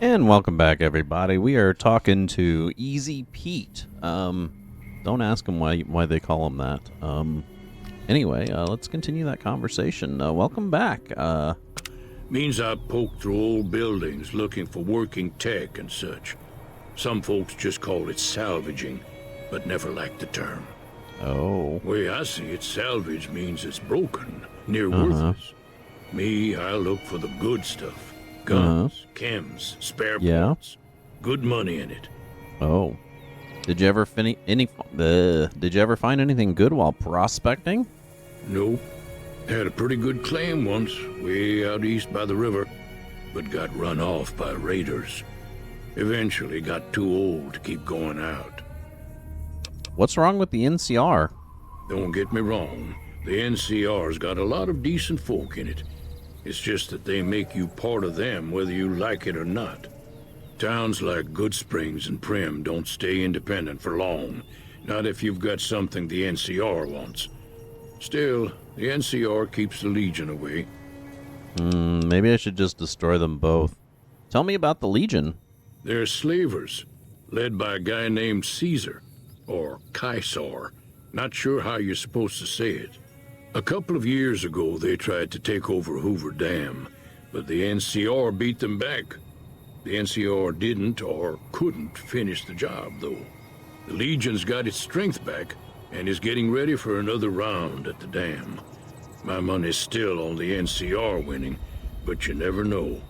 And welcome back, everybody. We are talking to Easy Pete. Don't ask him why they call him that. Anyway, let's continue that conversation. Welcome back. Means I poke through old buildings looking for working tech and such. Some folks just call it salvaging, but never liked the term. Oh. Way I see it, salvage means it's broken, near worthless. Me, I look for the good stuff. Guns, chems, spare parts. Good money in it. Oh. Did you ever find anything good while prospecting? Nope. Had a pretty good claim once, way out east by the river, but got run off by raiders. Eventually got too old to keep going out. What's wrong with the NCR? Don't get me wrong, the NCR's got a lot of decent folk in it. It's just that they make you part of them whether you like it or not. Towns like Goodsprings and Prim don't stay independent for long, not if you've got something the NCR wants. Still, the NCR keeps the Legion away. Maybe I should just destroy them both. Tell me about the Legion. They're slavers, led by a guy named Caesar, or Caesar. Not sure how you're supposed to say it. A couple of years ago, they tried to take over Hoover Dam, but the NCR beat them back. The NCR didn't or couldn't finish the job, though. The Legion's got its strength back and is getting ready for another round at the dam. My money's still on the NCR winning, but you never know.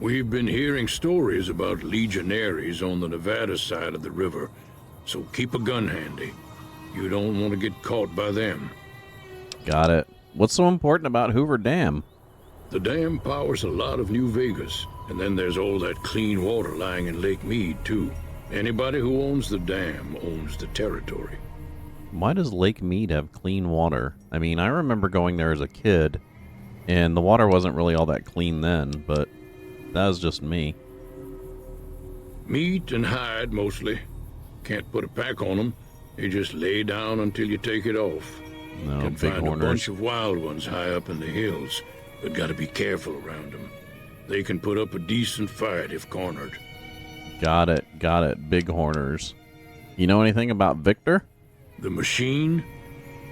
We've been hearing stories about legionaries on the Nevada side of the river, so keep a gun handy. You don't want to get caught by them. Got it. What's so important about Hoover Dam? The dam powers a lot of New Vegas, and then there's all that clean water lying in Lake Mead, too. Anybody who owns the dam owns the territory. Why does Lake Mead have clean water? I mean, I remember going there as a kid, and the water wasn't really all that clean then, but that was just me. Meat and hide, mostly. Can't put a pack on them. They just lay down until you take it off. No, Can big find horners. a bunch of wild ones high up in the hills, but gotta be careful around them. They can put up a decent fight if cornered. Got it. Big horners. You know anything about Victor? The machine?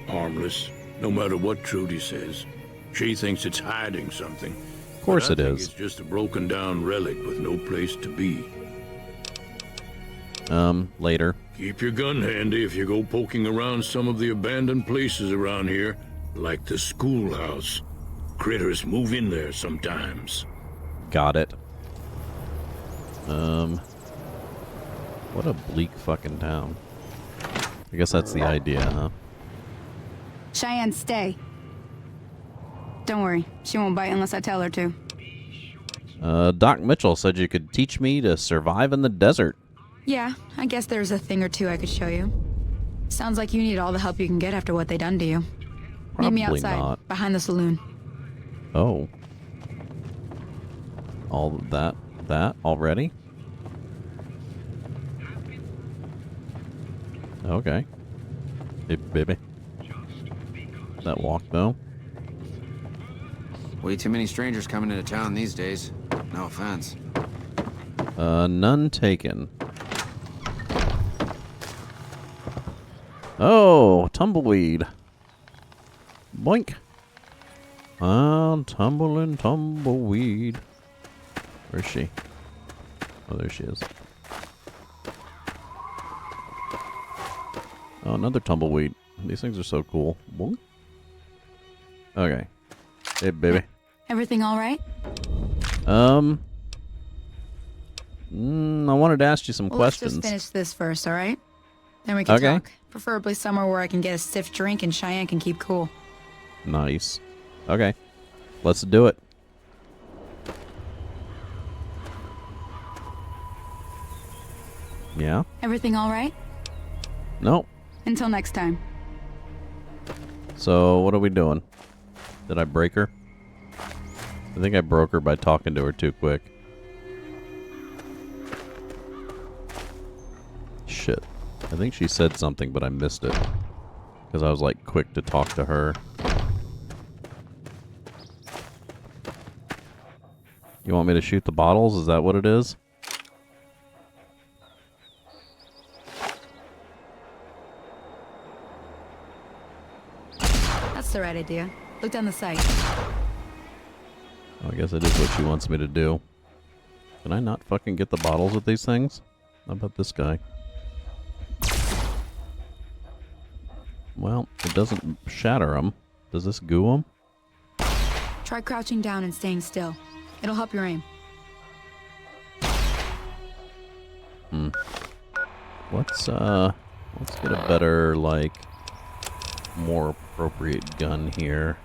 Harmless, no matter what Trudy says. She thinks it's hiding something. Of course it But I think is. it's just a broken down relic with no place to be. Later. Keep your gun handy if you go poking around some of the abandoned places around here, like the schoolhouse. Critters move in there sometimes. Got it. What a bleak fucking town. I guess that's the idea, huh? Cheyenne, stay. Don't worry, she won't bite unless I tell her to. Doc Mitchell said you could teach me to survive in the desert. Yeah, I guess there's a thing or two I could show you. Sounds like you need all the help you can get after what they done to you. Meet me Probably outside, not. behind the saloon. Oh. All of that already? Okay. Hey, baby. That walk, though? Way too many strangers coming into town these days. No offense. None taken. Oh, tumbleweed. Boink. Tumbling tumbleweed. Where's she? Oh, there she is. Oh, another tumbleweed. These things are so cool. Boink. Okay. Hey, baby. Everything all right? I wanted to ask you some Well, questions. let's just finish this first, all right? Then we can Okay. talk. Preferably somewhere where I can get a stiff drink and Cheyenne can keep cool. Nice. Okay. Let's do it. Yeah? Everything all right? No. Until next time. So, what are we doing? Did I break her? I think I broke her by talking to her too quick. Shit. I think she said something, but I missed it. Because I was, like, quick to talk to her. You want me to shoot the bottles? Is that what it is? That's the right idea. Look down the sight. Oh, I guess it is what she wants me to do. Can I not fucking get the bottles with these things? How about this guy? Well, it doesn't shatter them. Does this goo them? Try crouching down and staying still. It'll help your aim. Let's get a better, like, more appropriate gun here.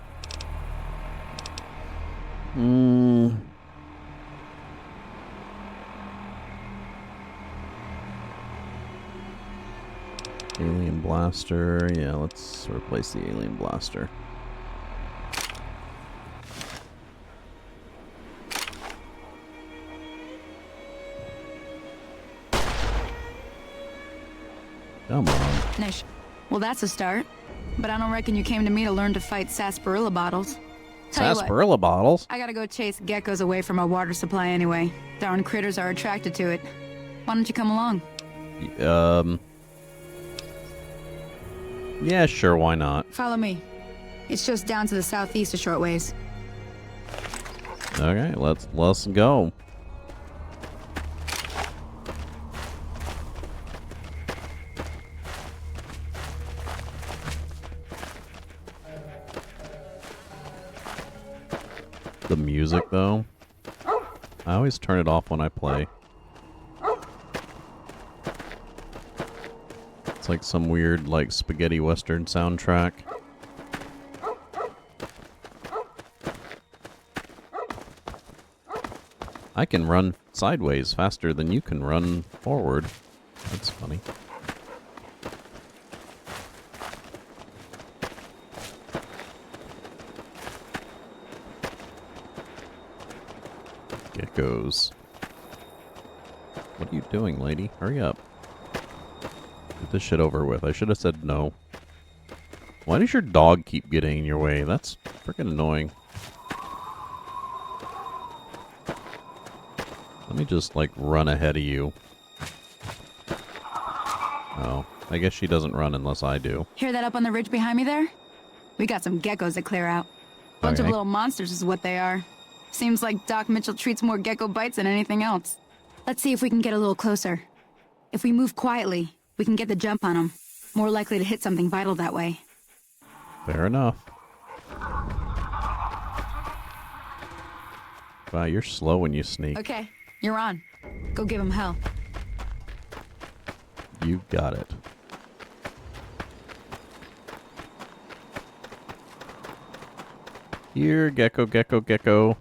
Alien blaster. Yeah, let's replace the alien blaster. Come on. Nice. Well, that's a start. But I don't reckon you came to me to learn to fight sarsaparilla bottles. Tell you what, Sarsaparilla bottles? I gotta go chase geckos away from our water supply anyway. Darn critters are attracted to it. Why don't you come along? Yeah, sure, why not? Follow me. It's just down to the southeast a short ways. Okay, let's go. The music, though, I always turn it off when I play. It's like some weird, like, spaghetti western soundtrack. I can run sideways faster than you can run forward. That's funny. Geckos. What are you doing, lady? Hurry up. Get this shit over with. I should have said no. Why does your dog keep getting in your way? That's freaking annoying. Let me just, like, run ahead of you. Oh, I guess she doesn't run unless I do. Hear that up on the ridge behind me there? We got some geckos to clear out. Bunch of little monsters is what they are. Seems like Doc Mitchell treats more gecko bites than anything else. Let's see if we can get a little closer. If we move quietly, we can get the jump on them. More likely to hit something vital that way. Fair enough. Wow, you're slow when you sneak. Okay, you're on. Go give them hell. You got it. Here, gecko, gecko, gecko.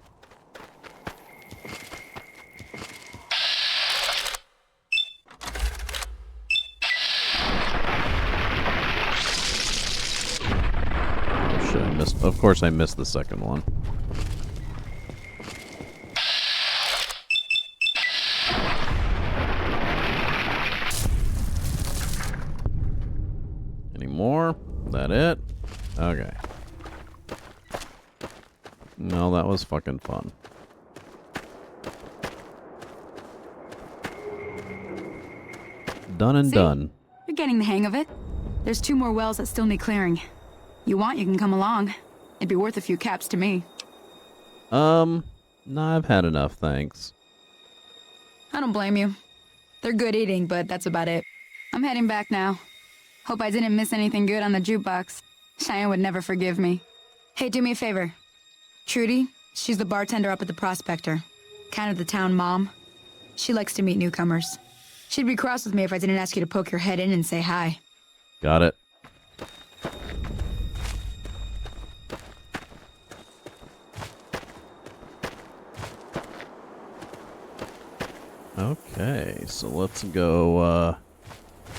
Oh shit, I missed. Of course I missed the second one. Any more? That it? Okay. No, that was fucking fun. Done and See? done. You're getting the hang of it. There's 2 more wells that still need clearing. You want, you can come along. It'd be worth a few caps to me. No, I've had enough, thanks. I don't blame you. They're good eating, but that's about it. I'm heading back now. Hope I didn't miss anything good on the jukebox. Cheyenne would never forgive me. Hey, do me a favor. Trudy, she's the bartender up at the Prospector. Kind of the town mom. She likes to meet newcomers. She'd be cross with me if I didn't ask you to poke your head in and say hi. Got it. Okay, so let's go,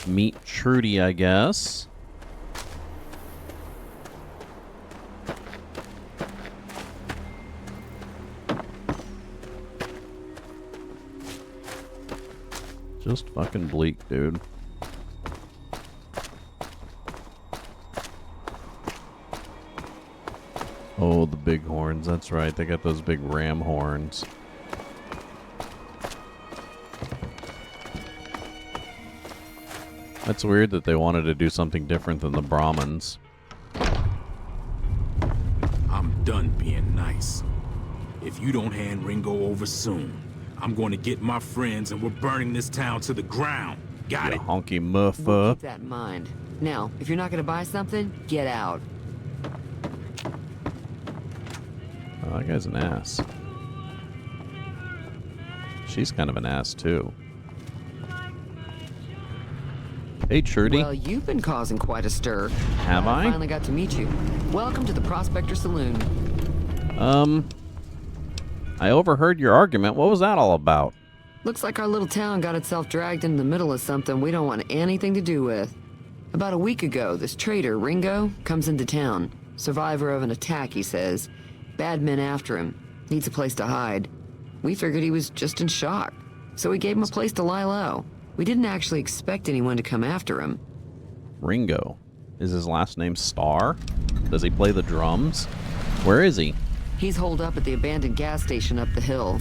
meet Trudy, I guess. Just fucking bleak, dude. Oh, the big horns. That's right. They got those big ram horns. That's weird that they wanted to do something different than the Brahmins. I'm done being nice. If you don't hand Ringo over soon, I'm going to get my friends and we're burning this town to the ground. Got You it? honky We'll muffa. keep that in mind. Now, if you're not gonna buy something, get out. Oh, that guy's an ass. She's kind of an ass, too. Hey, Trudy. Well, you've been causing quite a stir. Have I? Finally got to meet you. Welcome to the Prospector Saloon. I overheard your argument. What was that all about? Looks like our little town got itself dragged into the middle of something we don't want anything to do with. About a week ago, this traitor, Ringo, comes into town. Survivor of an attack, he says. Bad men after him. Needs a place to hide. We figured he was just in shock. So we gave him a place to lie low. We didn't actually expect anyone to come after him. Ringo. Is his last name Star? Does he play the drums? Where is he? He's holed up at the abandoned gas station up the hill.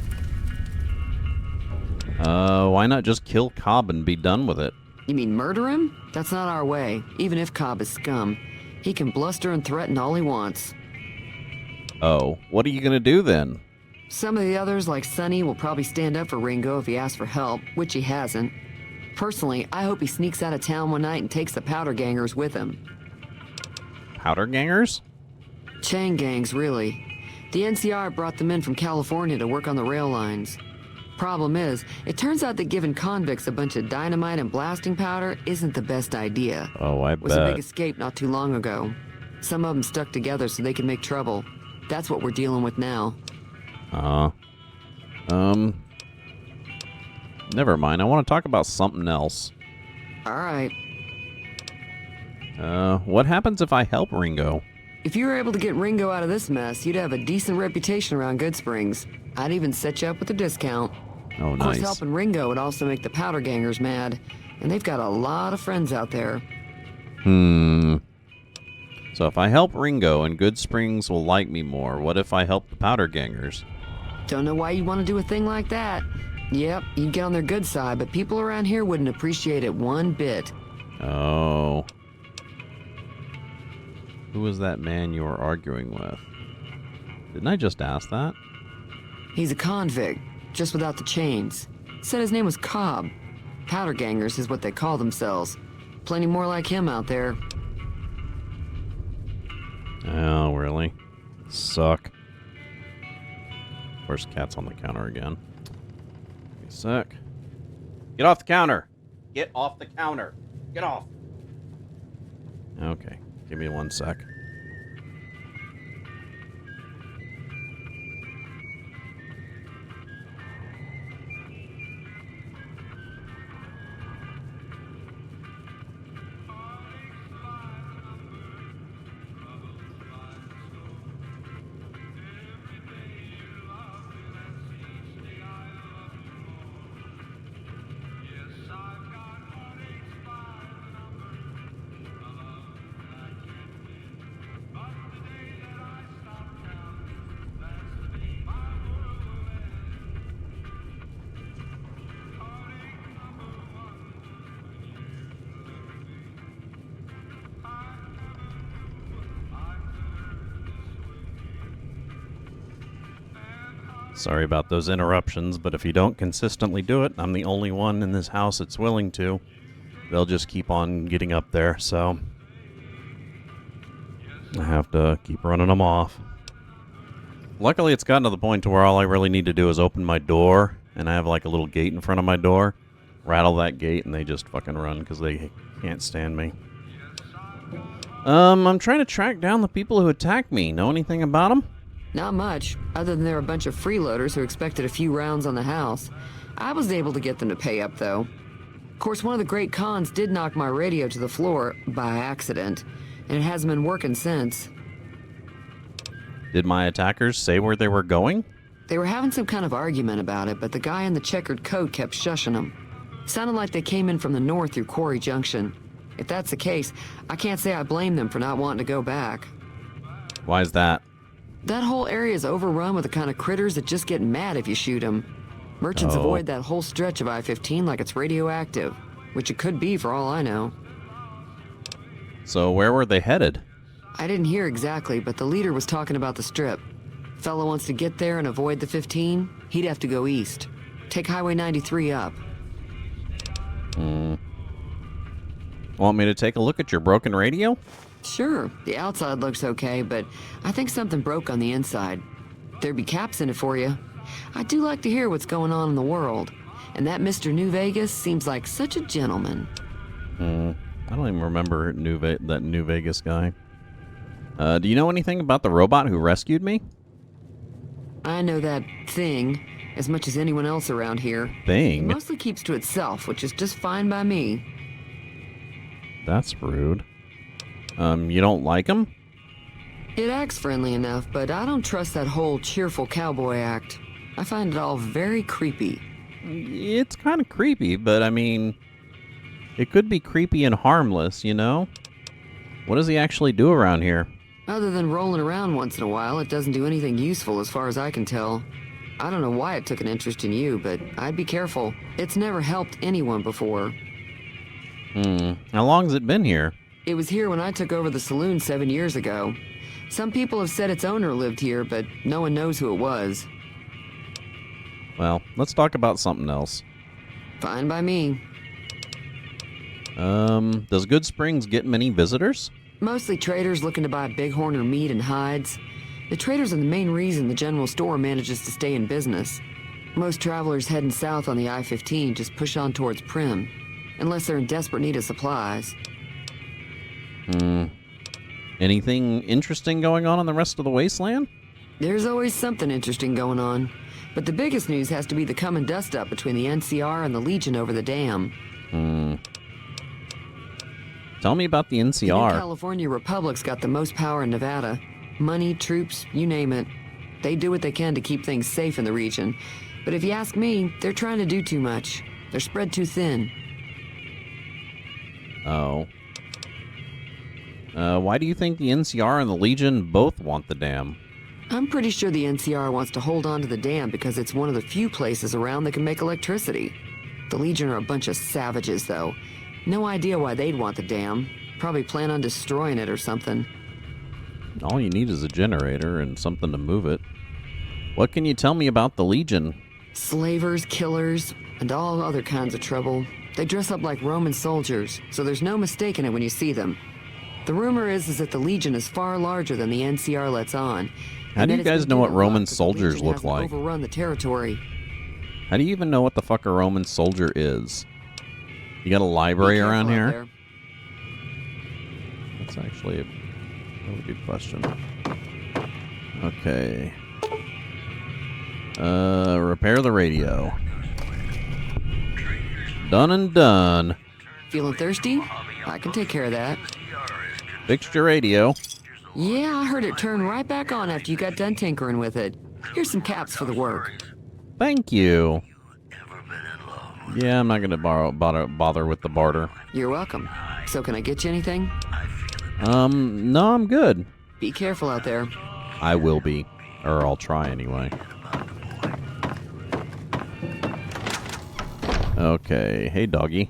Why not just kill Cobb and be done with it? You mean murder him? That's not our way, even if Cobb is scum. He can bluster and threaten all he wants. Oh, what are you gonna do then? Some of the others, like Sonny, will probably stand up for Ringo if he asks for help, which he hasn't. Personally, I hope he sneaks out of town one night and takes the powder gangers with him. Powder gangers? Chain gangs, really. The NCR brought them in from California to work on the rail lines. Problem is, it turns out that giving convicts a bunch of dynamite and blasting powder isn't the best idea. Oh, I It was a big bet. escape not too long ago. Some of them stuck together so they could make trouble. That's what we're dealing with now. Never mind. I want to talk about something else. All right. What happens if I help Ringo? If you were able to get Ringo out of this mess, you'd have a decent reputation around Good Springs. I'd even set you up with a discount. Oh, Of course, nice. helping Ringo would also make the powder gangers mad, and they've got a lot of friends out there. So if I help Ringo and Good Springs will like me more, what if I help the powder gangers? Don't know why you'd want to do a thing like that. Yep, you'd get on their good side, but people around here wouldn't appreciate it one bit. Oh. Who was that man you were arguing with? Didn't I just ask that? He's a convict, just without the chains. Said his name was Cobb. Powder gangers is what they call themselves. Plenty more like him out there. Oh, really? Suck. Of course, cat's on the counter again. Give me a sec. Get off the counter! Get off the counter! Get off! Okay, give me 1 sec. Sorry about those interruptions, but if you don't consistently do it, I'm the only one in this house that's willing to. They'll just keep on getting up there, so I have to keep running them off. Luckily, it's gotten to the point to where all I really need to do is open my door, and I have like a little gate in front of my door. Rattle that gate, and they just fucking run because they can't stand me. I'm trying to track down the people who attacked me. Know anything about them? Not much, other than they're a bunch of freeloaders who expected a few rounds on the house. I was able to get them to pay up, though. Of course, one of the great cons did knock my radio to the floor by accident, and it hasn't been working since. Did my attackers say where they were going? They were having some kind of argument about it, but the guy in the checkered coat kept shushing them. Sounded like they came in from the north through Quarry Junction. If that's the case, I can't say I blame them for not wanting to go back. Why is that? That whole area is overrun with the kind of critters that just get mad if you shoot them. Merchants Oh. avoid that whole stretch of I-15 like it's radioactive, which it could be for all I know. So where were they headed? I didn't hear exactly, but the leader was talking about the strip. Fellow wants to get there and avoid the 15, he'd have to go east. Take Highway 93 up. Want me to take a look at your broken radio? Sure, the outside looks okay, but I think something broke on the inside. There'd be caps in it for you. I do like to hear what's going on in the world. And that Mr. New Vegas seems like such a gentleman. I don't even remember that New Vegas guy. Do you know anything about the robot who rescued me? I know that thing as much as anyone else around here. It Thing? mostly keeps to itself, which is just fine by me. That's rude. You don't like him? It acts friendly enough, but I don't trust that whole cheerful cowboy act. I find it all very creepy. It's kind of creepy, but I mean, it could be creepy and harmless, you know? What does he actually do around here? Other than rolling around once in a while, it doesn't do anything useful as far as I can tell. I don't know why it took an interest in you, but I'd be careful. It's never helped anyone before. How long has it been here? It was here when I took over the saloon 7 years ago. Some people have said its owner lived here, but no one knows who it was. Well, let's talk about something else. Fine by me. Does Good Springs get many visitors? Mostly traders looking to buy bighorn or meat and hides. The traders are the main reason the general store manages to stay in business. Most travelers heading south on the I-15 just push on towards Prim, unless they're in desperate need of supplies. Anything interesting going on in the rest of the Wasteland? There's always something interesting going on. But the biggest news has to be the coming dust-up between the NCR and the Legion over the dam. Tell me about the The New NCR. California Republic's got the most power in Nevada. Money, troops, you name it. They do what they can to keep things safe in the region. But if you ask me, they're trying to do too much. They're spread too thin. Oh. Why do you think the NCR and the Legion both want the dam? I'm pretty sure the NCR wants to hold on to the dam because it's one of the few places around that can make electricity. The Legion are a bunch of savages, though. No idea why they'd want the dam. Probably plan on destroying it or something. All you need is a generator and something to move it. What can you tell me about the Legion? Slavers, killers, and all other kinds of trouble. They dress up like Roman soldiers, so there's no mistaking it when you see them. The rumor is that the Legion is far larger than the NCR lets on. How do you guys know what Roman soldiers look like? Overrun the territory. How do you even know what the fuck a Roman soldier is? You got a library Be around careful out here? there. That's actually a really good question. Okay. Repair the radio. Done and done. Feeling thirsty? I can take care of that. Fixed your radio. Yeah, I heard it turn right back on after you got done tinkering with it. Here's some caps for the work. Thank you. Yeah, I'm not gonna bother with the barter. You're welcome. So can I get you anything? No, I'm good. Be careful out there. I will be, or I'll try anyway. Okay, hey doggy.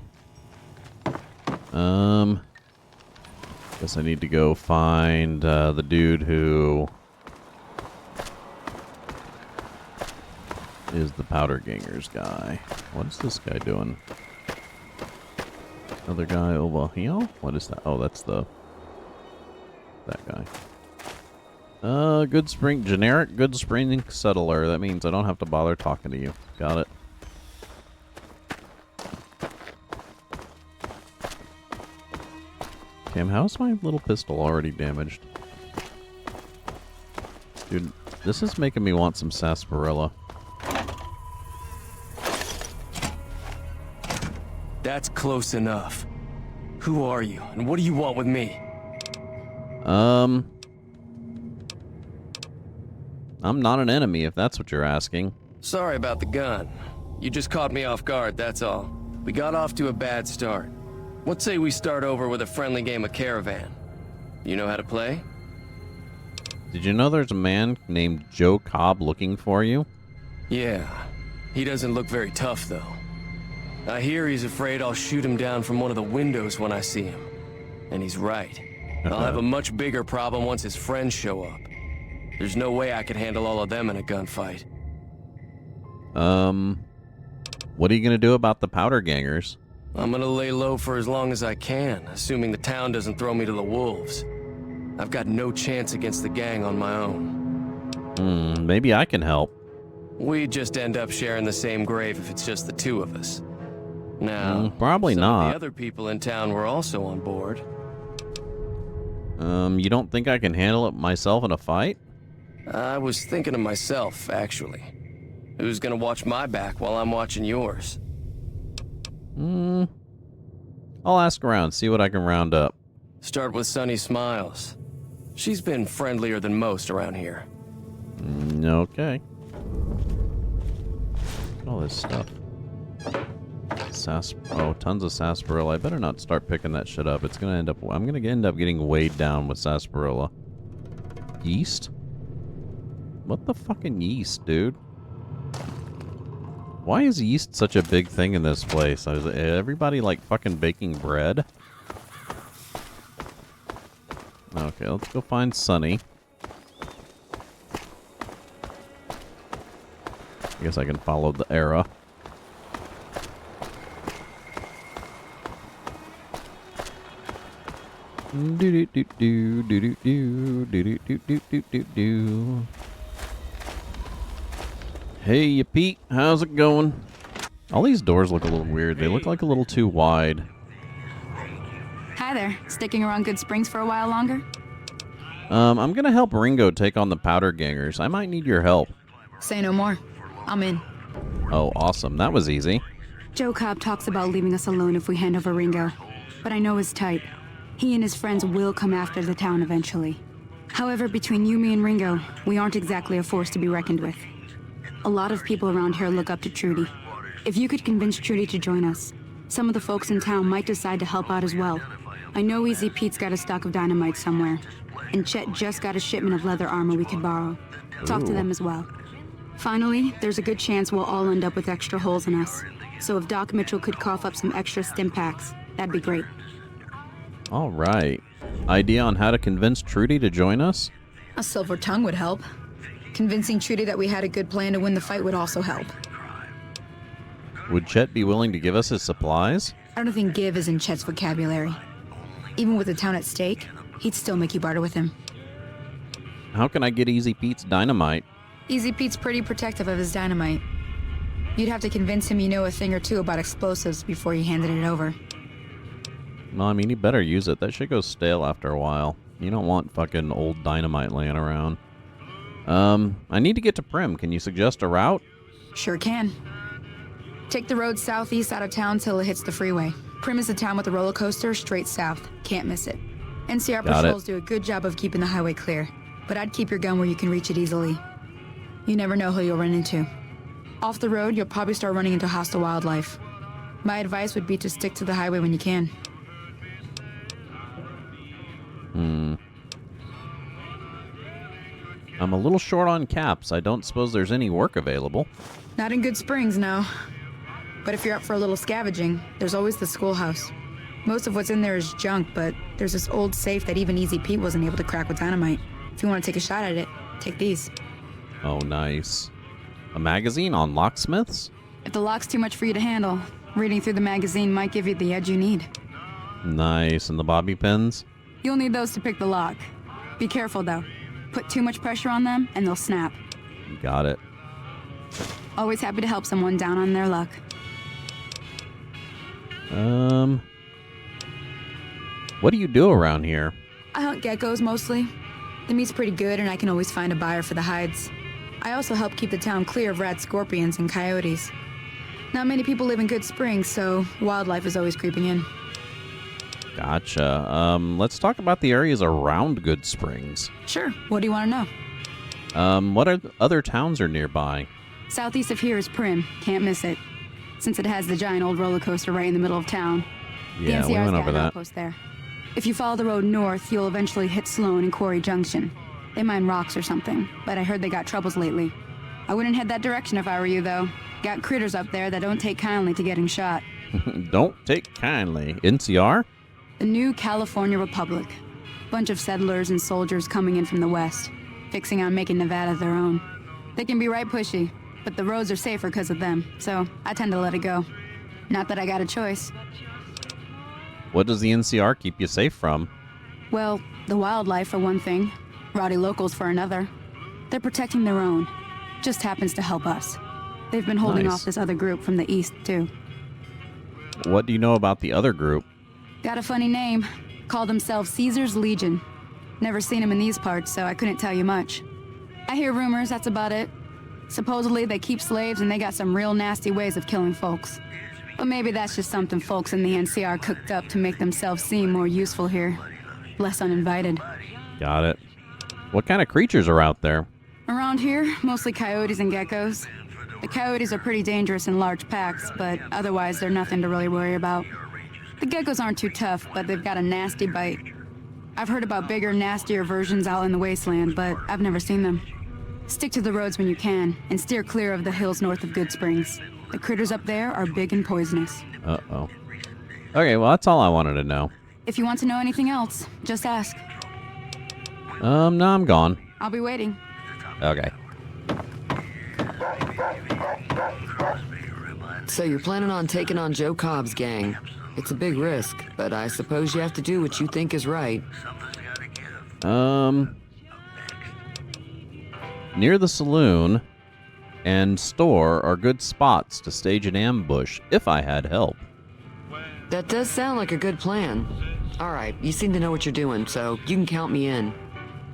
Guess I need to go find the dude who is the Powder Gangers guy. What is this guy doing? Another guy over here? What is that? Oh, that's that guy. Generic Good Spring Settler. That means I don't have to bother talking to you. Got it. Damn, how's my little pistol already damaged? Dude, this is making me want some sarsaparilla. That's close enough. Who are you, and what do you want with me? I'm not an enemy, if that's what you're asking. Sorry about the gun. You just caught me off guard, that's all. We got off to a bad start. What say we start over with a friendly game of Caravan? You know how to play? Did you know there's a man named Joe Cobb looking for you? Yeah. He doesn't look very tough, though. I hear he's afraid I'll shoot him down from one of the windows when I see him. And he's right. I'll have a much bigger problem once his friends show up. There's no way I could handle all of them in a gunfight. What are you gonna do about the powder gangers? I'm gonna lay low for as long as I can, assuming the town doesn't throw me to the wolves. I've got no chance against the gang on my own. Maybe I can help. We'd just end up sharing the same grave if it's just the two of us. Now, probably some not. of the other people in town were also on board. You don't think I can handle it myself in a fight? I was thinking of myself, actually. Who's gonna watch my back while I'm watching yours? I'll ask around, see what I can round up. Start with Sunny Smiles. She's been friendlier than most around here. Okay. All this stuff. Tons of sarsaparilla. I better not start picking that shit up. It's gonna end up. I'm gonna end up getting weighed down with sarsaparilla. Yeast? What the fucking yeast, dude? Why is yeast such a big thing in this place? Is everybody like fucking baking bread? Okay, let's go find Sunny. I guess I can follow the arrow. Do do do do do do do do do do do do. Hey, you Pete, how's it going? All these doors look a little weird. They look like a little too wide. Hi there. Sticking around Good Springs for a while longer? I'm gonna help Ringo take on the powder gangers. I might need your help. Say no more. I'm in. Oh, awesome. That was easy. Joe Cobb talks about leaving us alone if we hand over Ringo, but I know his type. He and his friends will come after the town eventually. However, between you, me, and Ringo, we aren't exactly a force to be reckoned with. A lot of people around here look up to Trudy. If you could convince Trudy to join us, some of the folks in town might decide to help out as well. I know Easy Pete's got a stock of dynamite somewhere, and Chet just got a shipment of leather armor we could borrow. Talk to them as well. Finally, there's a good chance we'll all end up with extra holes in us. So if Doc Mitchell could cough up some extra stim packs, that'd be great. All right. Idea on how to convince Trudy to join us? A silver tongue would help. Convincing Trudy that we had a good plan to win the fight would also help. Would Chet be willing to give us his supplies? I don't think give is in Chet's vocabulary. Even with the town at stake, he'd still make you barter with him. How can I get Easy Pete's dynamite? Easy Pete's pretty protective of his dynamite. You'd have to convince him you know a thing or two about explosives before you handed it over. Well, I mean, he better use it. That shit goes stale after a while. You don't want fucking old dynamite laying around. I need to get to Prim. Can you suggest a route? Sure can. Take the road southeast out of town till it hits the freeway. Prim is the town with the roller coaster straight south. Can't miss it. NCR patrols do a good job of keeping the highway clear, but I'd keep your gun where you can reach it easily. You never know who you'll run into. Off the road, you'll probably start running into hostile wildlife. My advice would be to stick to the highway when you can. I'm a little short on caps. I don't suppose there's any work available. Not in Good Springs, no. But if you're up for a little scavenging, there's always the schoolhouse. Most of what's in there is junk, but there's this old safe that even Easy Pete wasn't able to crack with dynamite. If you want to take a shot at it, take these. Oh, nice. A magazine on locksmiths? If the lock's too much for you to handle, reading through the magazine might give you the edge you need. Nice. And the bobby pins? You'll need those to pick the lock. Be careful, though. Put too much pressure on them, and they'll snap. Got it. Always happy to help someone down on their luck. What do you do around here? I hunt geckos mostly. The meat's pretty good, and I can always find a buyer for the hides. I also help keep the town clear of rat scorpions and coyotes. Not many people live in Good Springs, so wildlife is always creeping in. Gotcha. Let's talk about the areas around Good Springs. Sure. What do you want to know? What other towns are nearby? Southeast of here is Prim. Can't miss it. Since it has the giant old roller coaster right in the middle of town. Yeah, the we NCR's went got over an that. outpost there. If you follow the road north, you'll eventually hit Sloan and Quarry Junction. They mine rocks or something, but I heard they got troubles lately. I wouldn't head that direction if I were you, though. Got critters up there that don't take kindly to getting shot. Don't take kindly. NCR? The New California Republic. Bunch of settlers and soldiers coming in from the west, fixing on making Nevada their own. They can be right pushy, but the roads are safer because of them, so I tend to let it go. Not that I got a choice. What does the NCR keep you safe from? Well, the wildlife for one thing, rowdy locals for another. They're protecting their own. Just happens to help us. They've been holding Nice. off this other group from the east, too. What do you know about the other group? Got a funny name. Call themselves Caesar's Legion. Never seen them in these parts, so I couldn't tell you much. I hear rumors, that's about it. Supposedly they keep slaves and they got some real nasty ways of killing folks. But maybe that's just something folks in the NCR cooked up to make themselves seem more useful here. Less uninvited. Got it. What kind of creatures are out there? Around here, mostly coyotes and geckos. The coyotes are pretty dangerous in large packs, but otherwise they're nothing to really worry about. The geckos aren't too tough, but they've got a nasty bite. I've heard about bigger, nastier versions out in the Wasteland, but I've never seen them. Stick to the roads when you can, and steer clear of the hills north of Good Springs. The critters up there are big and poisonous. Uh-oh. Okay, well, that's all I wanted to know. If you want to know anything else, just ask. No, I'm gone. I'll be waiting. Okay. So you're planning on taking on Joe Cobb's gang. It's a big risk, but I suppose you have to do what you think is right. Near the saloon and store are good spots to stage an ambush if I had help. That does sound like a good plan. All right, you seem to know what you're doing, so you can count me in.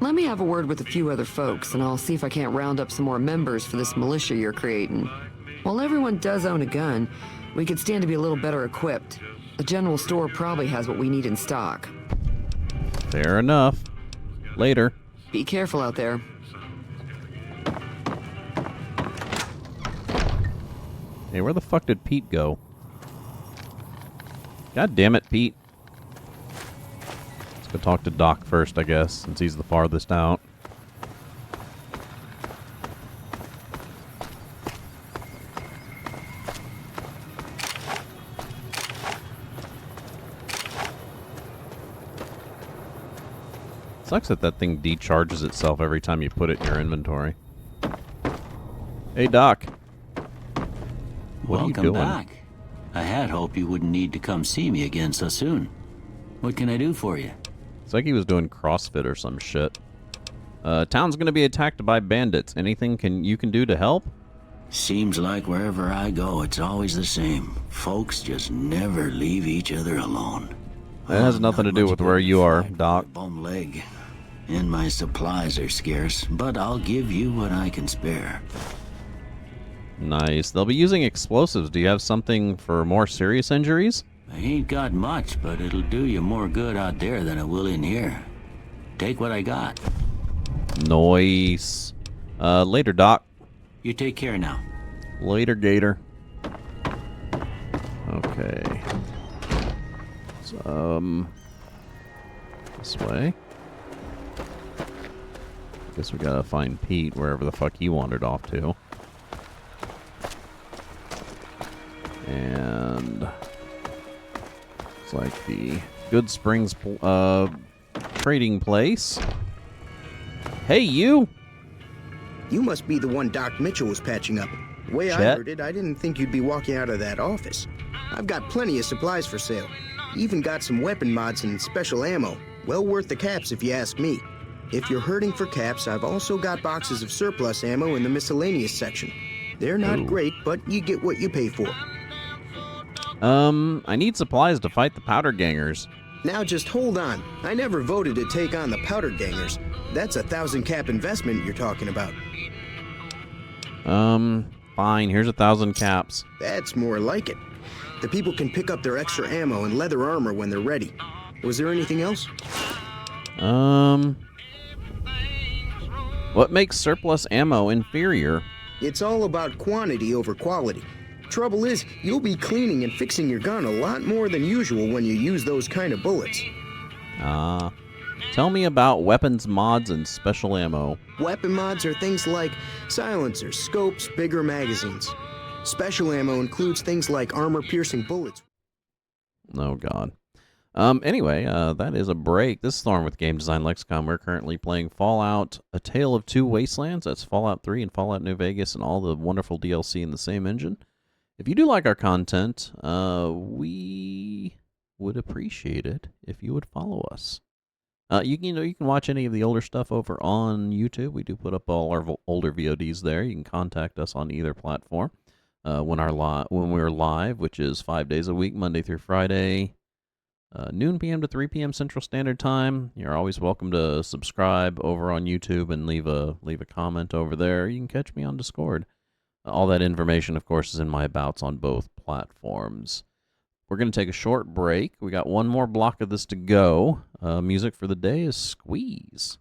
Let me have a word with a few other folks, and I'll see if I can't round up some more members for this militia you're creating. While everyone does own a gun, we could stand to be a little better equipped. The general store probably has what we need in stock. Fair enough. Later. Be careful out there. Hey, where the fuck did Pete go? God damn it, Pete. Let's go talk to Doc first, I guess, since he's the farthest out. Sucks that that thing decharges itself every time you put it in your inventory. Hey, Doc. What are you Welcome doing? back. I had hoped you wouldn't need to come see me again so soon. What can I do for you? It's like he was doing CrossFit or some shit. Town's gonna be attacked by bandits. Anything you can do to help? Seems like wherever I go, it's always the same. Folks just never leave each other alone. That has nothing to do with where you are, Doc. Bum leg. And my supplies are scarce, but I'll give you what I can spare. Nice. They'll be using explosives. Do you have something for more serious injuries? I ain't got much, but it'll do you more good out there than it will in here. Take what I got. Nice. Later, Doc. You take care now. Later, Gator. Okay. So, this way. Guess we gotta find Pete wherever the fuck he wandered off to. And it's like the Good Springs trading place. Hey, you! You must be the one Doc Mitchell was patching up. The way I Chet? heard it, I didn't think you'd be walking out of that office. I've got plenty of supplies for sale. Even got some weapon mods and special ammo. Well worth the caps if you ask me. If you're hurting for caps, I've also got boxes of surplus ammo in the miscellaneous section. They're not Ooh. great, but you get what you pay for. I need supplies to fight the powder gangers. Now just hold on. I never voted to take on the powder gangers. That's a 1,000 cap investment you're talking about. Fine. Here's 1,000 caps. That's more like it. The people can pick up their extra ammo and leather armor when they're ready. Was there anything else? What makes surplus ammo inferior? It's all about quantity over quality. Trouble is, you'll be cleaning and fixing your gun a lot more than usual when you use those kind of bullets. Tell me about weapons mods and special ammo. Weapon mods are things like silencers, scopes, bigger magazines. Special ammo includes things like armor-piercing bullets. Oh, God. Anyway, that is a break. This is Thorn with Game Design Lexicon. We're currently playing Fallout: A Tale of Two Wastelands. That's Fallout 3 and Fallout New Vegas and all the wonderful DLC in the same engine. If you do like our content, we would appreciate it if you would follow us. You can watch any of the older stuff over on YouTube. We do put up all our older VODs there. You can contact us on either platform when we're live, which is 5 days a week, Monday through Friday, noon p.m. to 3 p.m. Central Standard Time. You're always welcome to subscribe over on YouTube and leave a comment over there. You can catch me on Discord. All that information, of course, is in my abouts on both platforms. We're going to take a short break. We got one more block of this to go. Music for the day is Squeeze.